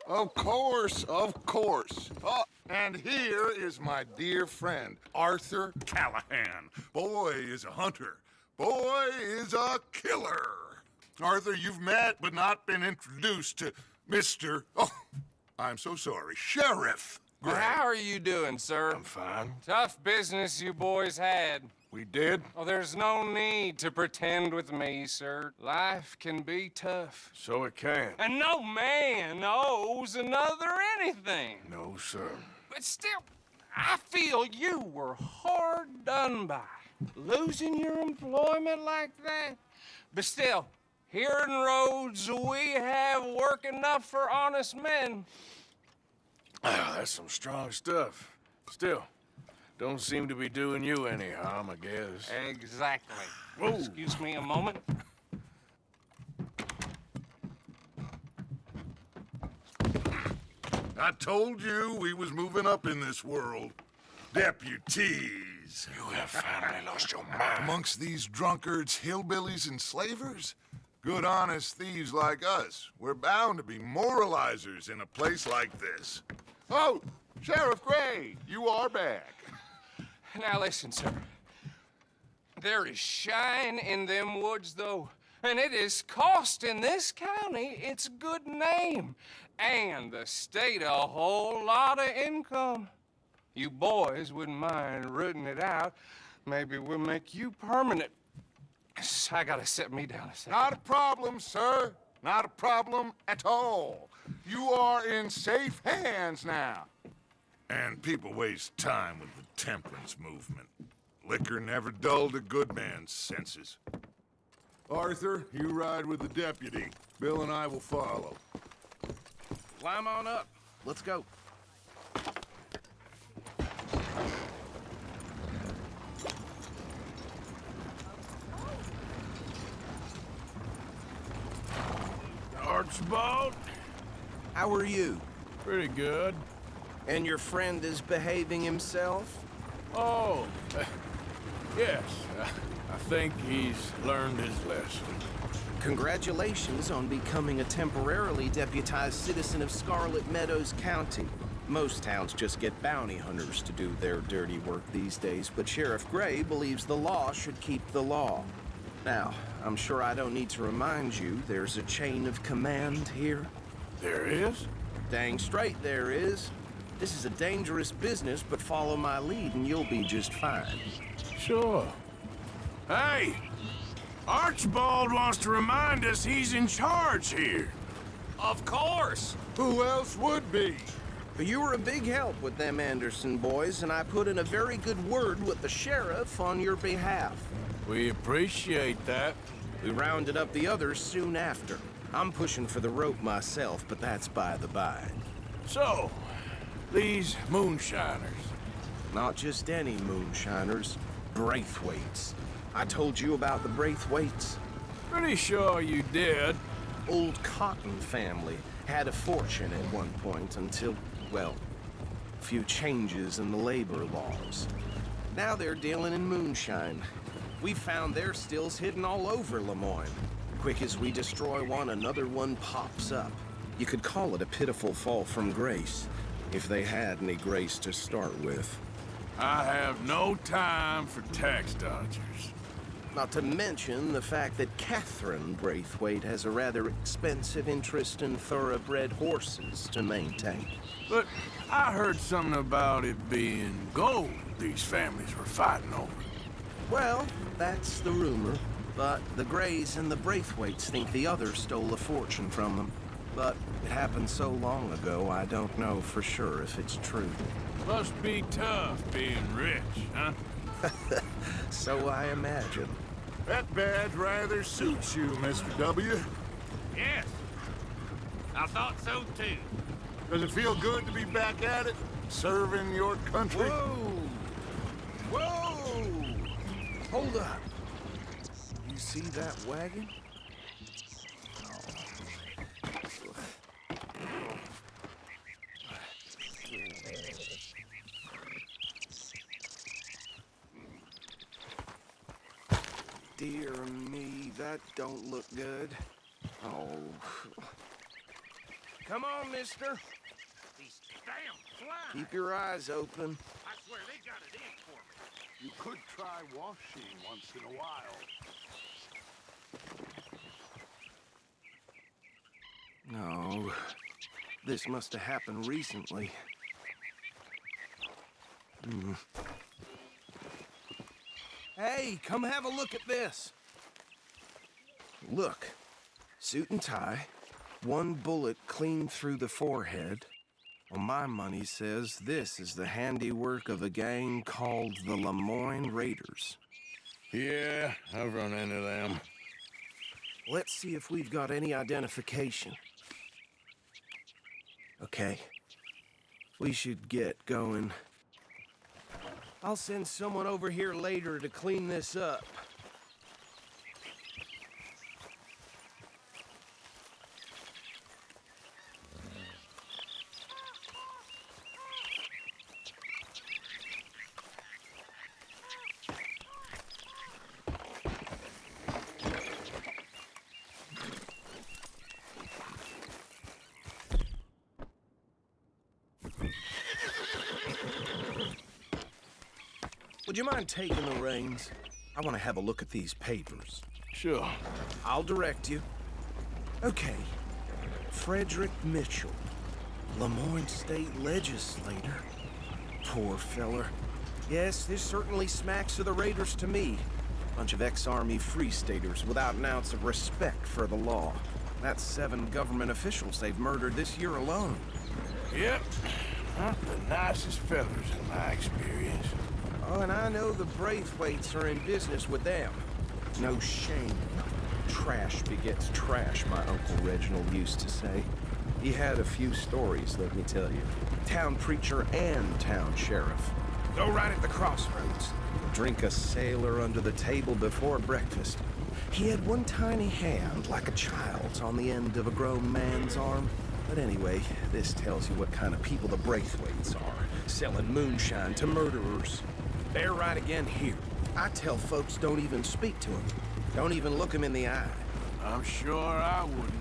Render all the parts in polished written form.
Of course, of course. Oh, and here is my dear friend, Arthur Callahan. Boy is a hunter. Boy is a killer. Arthur, you've met but not been introduced to Mr. Oh, I'm so sorry, Sheriff Gray. How are you doing, sir? I'm fine. Tough business you boys had. We did? Oh, there's no need to pretend with me, sir. Life can be tough. So it can. And no man owes another anything. No, sir. But still, I feel you were hard done by. Losing your employment like that. But still, here in Rhodes, we have work enough for honest men. Oh, that's some strong stuff. Still, don't seem to be doing you any harm, I guess. Exactly. Whoa. Excuse me a moment. I told you we was moving up in this world. Deputies. You have finally lost your mind. Amongst these drunkards, hillbillies, and slavers? Good honest thieves like us. We're bound to be moralizers in a place like this. Oh, Sheriff Gray, you are back. Now listen, sir. There is shine in them woods, though, and it is costing this county its good name, and the state a whole lot of income. You boys wouldn't mind rooting it out. Maybe we'll make you permanent. I gotta set me down a second. Not a problem, sir. Not a problem at all. You are in safe hands now. And people waste time with the temperance movement. Liquor never dulled a good man's senses. Arthur, you ride with the deputy. Bill and I will follow. Climb on up. Let's go. Archibald? How are you? Pretty good. And your friend is behaving himself? Oh, yes. I think he's learned his lesson. Congratulations on becoming a temporarily deputized citizen of Scarlet Meadows County. Most towns just get bounty hunters to do their dirty work these days, but Sheriff Gray believes the law should keep the law. Now, I'm sure I don't need to remind you there's a chain of command here. There is? Dang straight there is. This is a dangerous business, but follow my lead and you'll be just fine. Sure. Hey! Archibald wants to remind us he's in charge here. Of course. Who else would be? But you were a big help with them Anderson boys, and I put in a very good word with the sheriff on your behalf. We appreciate that. We rounded up the others soon after. I'm pushing for the rope myself, but that's by the by. So, these moonshiners. Not just any moonshiners, Braithwaites. I told you about the Braithwaites. Pretty sure you did. Old Cotton family had a fortune at one point until, well, a few changes in the labor laws. Now they're dealing in moonshine. We found their stills hidden all over Lemoyne. Quick as we destroy one, another one pops up. You could call it a pitiful fall from grace, if they had any grace to start with. I have no time for tax dodgers. Not to mention the fact that Catherine Braithwaite has a rather expensive interest in thoroughbred horses to maintain. But I heard something about it being gold these families were fighting over. Well, that's the rumor. But the Grays and the Braithwaites think the others stole a fortune from them. But it happened so long ago, I don't know for sure if it's true. Must be tough being rich, huh? So I imagine. That badge rather suits you, Mr. W. Yes. I thought so too. Does it feel good to be back at it? Serving your country? Whoa! Whoa! Hold up. You see that wagon? Dear me, that don't look good. Oh. come on, mister. These damn flies! Keep your eyes open. I swear they got it in for me. You could try washing once in a while. No, this must have happened recently. Hey, come have a look at this. Look, suit and tie, one bullet clean through the forehead. Well, my money says this is the handiwork of a gang called the Lemoyne Raiders. Yeah, I've run into them. Let's see if we've got any identification. Okay, we should get going. I'll send someone over here later to clean this up. Would you mind taking the reins? I want to have a look at these papers. Sure. I'll direct you. Okay. Frederick Mitchell, Lemoyne State Legislator. Poor feller. Yes, this certainly smacks of the Raiders to me. Bunch of ex-Army Free Staters without an ounce of respect for the law. That's 7 government officials they've murdered this year alone. Yep. Not the nicest fellers in my experience. Oh, and I know the Braithwaites are in business with them. No shame. Trash begets trash, my Uncle Reginald used to say. He had a few stories, let me tell you. Town preacher and town sheriff. Go right at the crossroads. Drink a sailor under the table before breakfast. He had one tiny hand, like a child's, on the end of a grown man's arm. But anyway, this tells you what kind of people the Braithwaites are. Selling moonshine to murderers. They're right again here. I tell folks don't even speak to them. Don't even look them in the eye. I'm sure I wouldn't.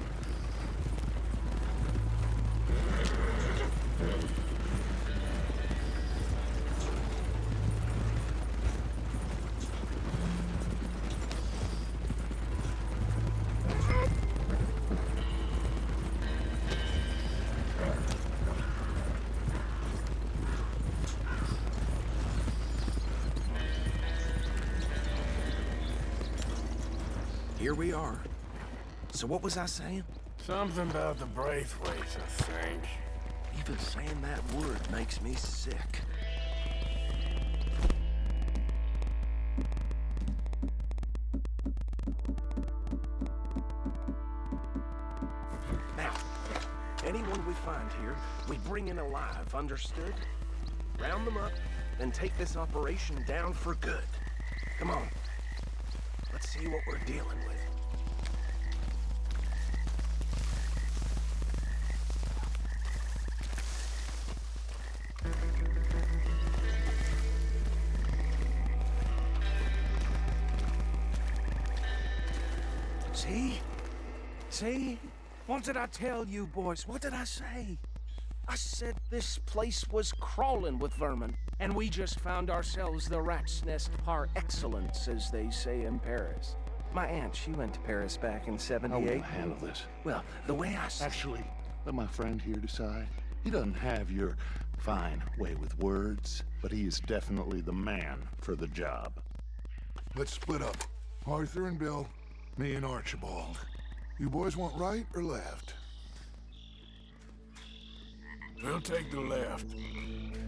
Here we are. So what was I saying? Something about the Braithwaites, I think. Even saying that word makes me sick. Now, anyone we find here, we bring in alive, understood? Round them up, then take this operation down for good. Come on. Let's see what we're dealing with. See? See? What did I tell you, boys? What did I say? I said this place was crawling with vermin, and we just found ourselves the rat's nest par excellence, as they say in Paris. My aunt, she went to Paris back in '78. How will you handle this? Well, the way I Actually, let my friend here decide. He doesn't have your fine way with words, but he is definitely the man for the job. Let's split up. Arthur and Bill, me and Archibald. You boys want right or left? We'll take the left.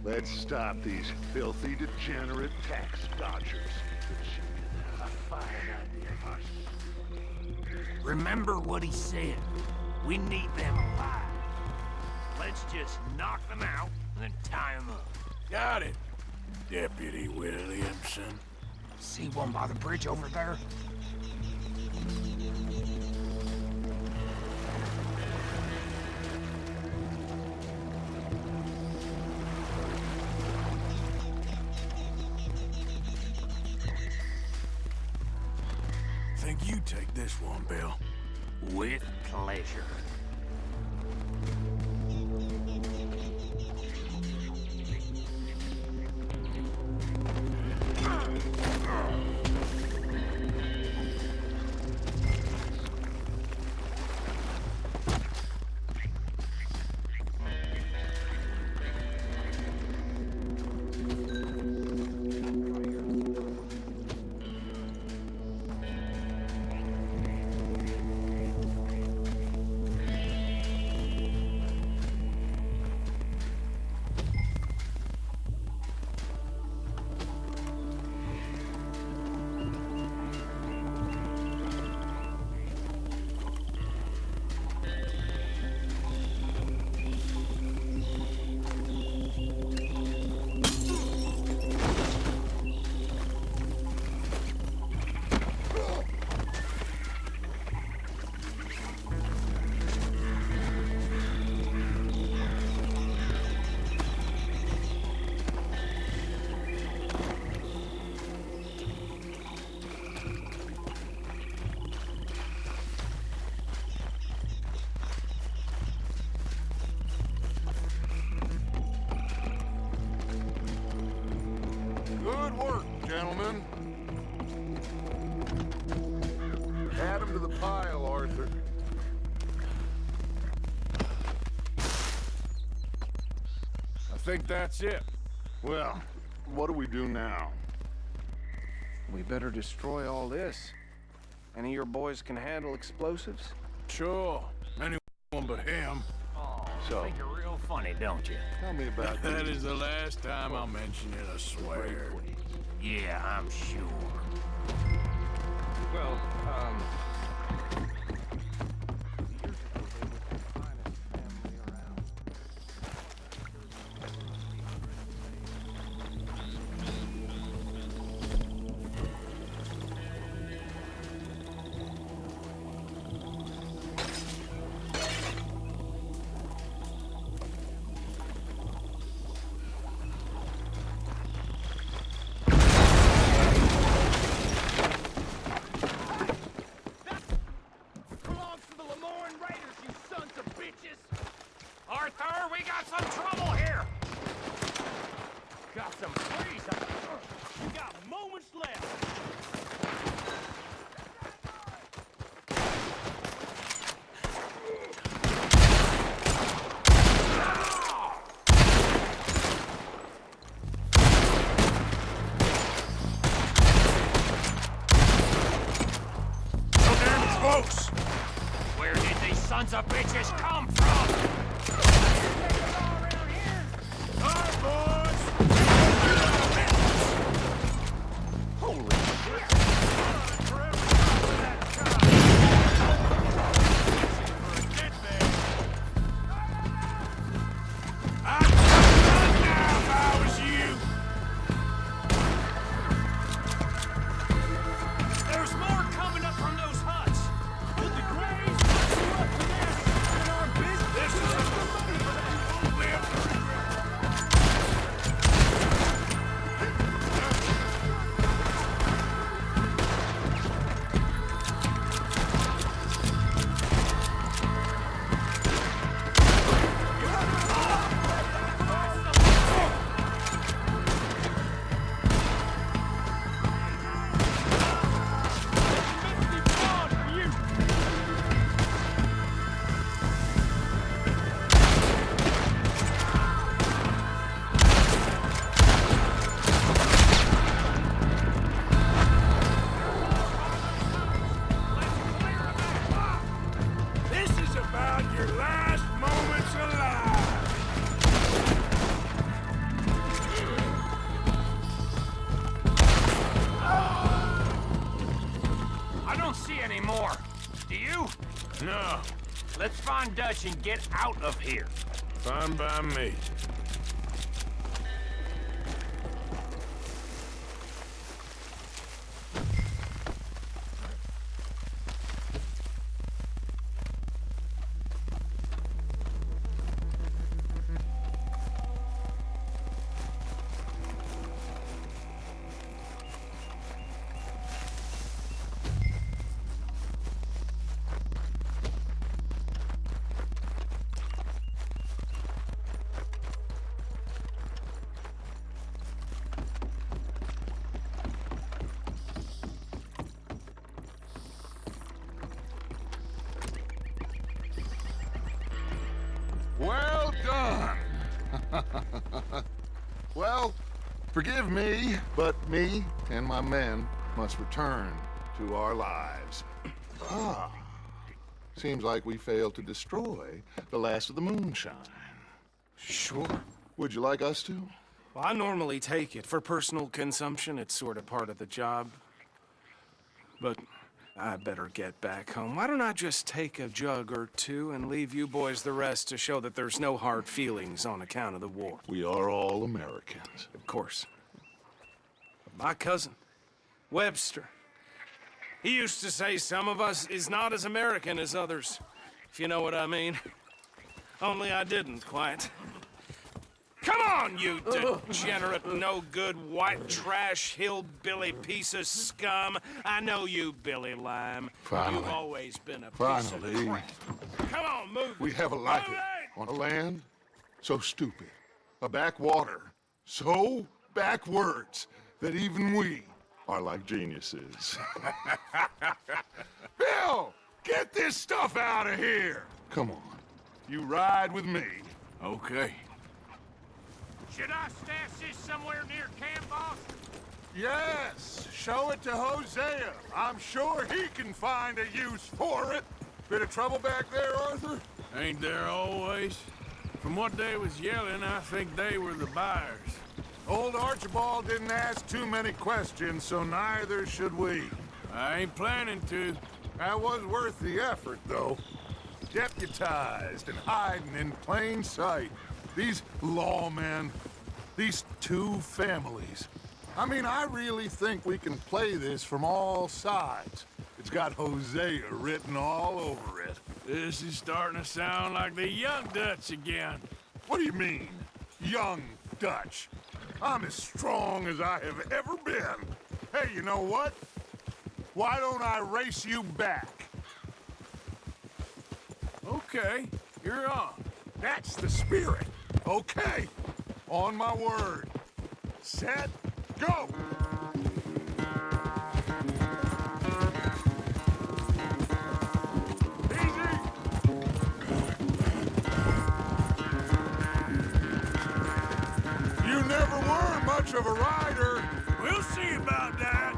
Let's stop these filthy, degenerate tax dodgers. A fine idea. Remember what he said. We need them alive. Let's just knock them out and then tie them up. Got it, Deputy Williamson. See one by the bridge over there? Think you take this one, Bill. With pleasure. pile, Arthur. I think that's it. Well, what do we do now? We better destroy all this. Any of your boys can handle explosives? Sure. Anyone but him. Oh, So- think you're real funny, don't you? Tell me about That is the last time I'll mention it, I swear. Yeah, I'm sure. Well, Belongs to the Lemoyne Raiders, you sons of bitches! Arthur, we got some trouble here! Got some freeze up. We got moments left. So damn close! Where did these sons of bitches come from? All right, boys! holy Get there! I'd run now if I was you! There's more coming up from those huts. Did the Grays put you up to this in our business? This is a only up the regret. This is about your last moments alive! I don't see any more. Do you? No, Let's find Dutch and get out of here. fine by me. Well done. Well, forgive me, but me and my men must return to our lives. Ah, seems like we failed to destroy the last of the moonshine. Sure. Would you like us to? Well, I normally take it. For personal consumption, it's sort of part of the job. But I better get back home. Why don't I just take a jug or two and leave you boys the rest to show that there's no hard feelings on account of the war? We are all Americans. Of course. My cousin, Webster, he used to say some of us is not as American as others, if you know what I mean. Only I didn't quite. Come on, you degenerate, no-good, white trash, hillbilly piece of scum. I know you, Billy Lime. Finally. You've always been a piece Finally. of crap. Come on, move it. We have a like Move it. On a land so stupid, a backwater so backwards that even we are like geniuses. Bill! Get this stuff out of here! Come on. You ride with me. Okay. Should I stash this somewhere near camp, boss? Yes, show it to Hosea. I'm sure he can find a use for it. Bit of trouble back there, Arthur? Ain't there always? From what they was yelling, I think they were the buyers. Old Archibald didn't ask too many questions, so neither should we. I ain't planning to. That was worth the effort, though. Deputized and hiding in plain sight. These lawmen, these two families. I mean, I really think we can play this from all sides. It's got Hosea written all over it. This is starting to sound like the Young Dutch again. What do you mean, young Dutch? I'm as strong as I have ever been. Hey, you know what? Why don't I race you back? Okay, you're on. That's the spirit. Okay, on my word. Set, go! Easy! You never were much of a rider. We'll see about that.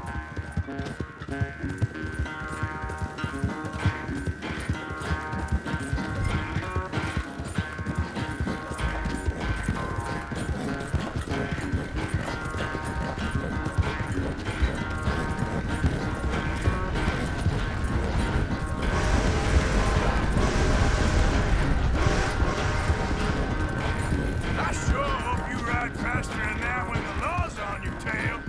I sure hope you ride faster than that when the law's on your tail.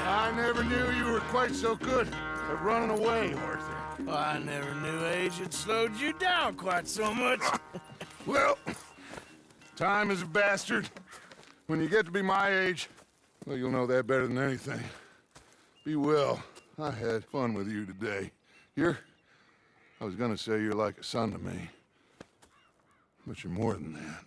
I never knew you were quite so good at running away, Arthur. I never knew age had slowed you down quite so much. Well, time is a bastard. When you get to be my age, well, you'll know that better than anything. Be well. I had fun with you today. I was gonna say you're like a son to me, but you're more than that.